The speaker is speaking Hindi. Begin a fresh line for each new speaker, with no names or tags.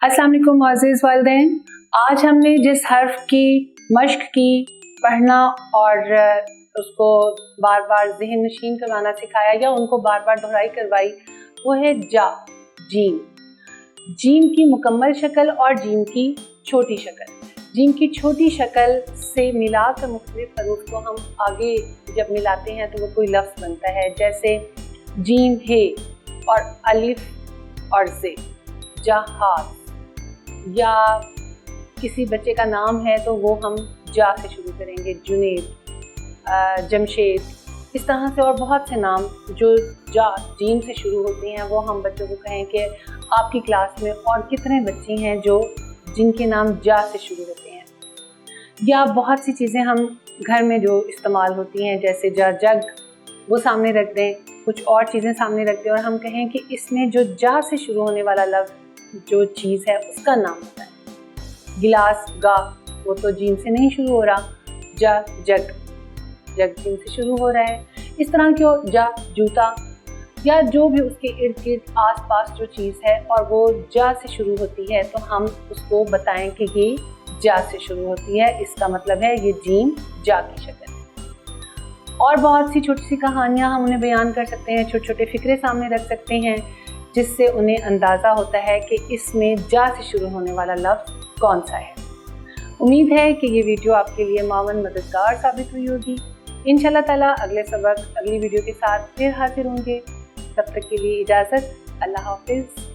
अस्सलाम वालेकुम मुअज़्ज़िज़ वालिदैन। आज हमने जिस हर्फ की मश्क की, पढ़ना और उसको बार बार ज़हन नशीन करवाना सिखाया या उनको बार बार दोहराई करवाई, वो है जा, जीम। जीम की मुकम्मल शक्ल और जीम की छोटी शक्ल। जीम की छोटी शक्ल से मिलाकर मुख्तलिफ हरूफ को हम आगे जब मिलाते हैं तो वो कोई लफ्ज़ बनता है, जैसे जीम है और अलिफ और से, जहाज। या किसी बच्चे का नाम है तो वो हम जा से शुरू करेंगे, जुनैद, जमशेद। इस तरह से और बहुत से नाम जो जा जीम से शुरू होते हैं वो हम बच्चों को कहें कि आपकी क्लास में और कितने बच्चे हैं जो जिनके नाम जा से शुरू होते हैं। या बहुत सी चीज़ें हम घर में जो इस्तेमाल होती हैं, जैसे जा जग, वो सामने रख दें, कुछ और चीज़ें सामने रख दें और हम कहें कि इसमें जो जा से शुरू होने वाला लफ्ज़ जो चीज़ है उसका नाम होता है। गिलास, गा, वो तो जीम से नहीं शुरू हो रहा। जा जग, जग जीम से शुरू हो रहा है। इस तरह की जा जूता, या जो भी उसके इर्द गिर्द आस पास जो चीज़ है और वो जा से शुरू होती है तो हम उसको बताएं कि ये जा से शुरू होती है, इसका मतलब है ये जीम जा की शक्ल है। और बहुत सी छोटी सी कहानियाँ हम उन्हें बयान कर सकते हैं, छोटे छोटे फ़िक्रे सामने रख सकते हैं, जिससे उन्हें अंदाज़ा होता है कि इसमें जा से शुरू होने वाला लफ्ज़ कौन सा है। उम्मीद है कि ये वीडियो आपके लिए मावन मददगार साबित हुई होगी। इंशाल्लाह ताला अगले सबक, अगली वीडियो के साथ फिर हाजिर होंगे। तब तक के लिए इजाज़त, अल्लाह हाफ़िज़।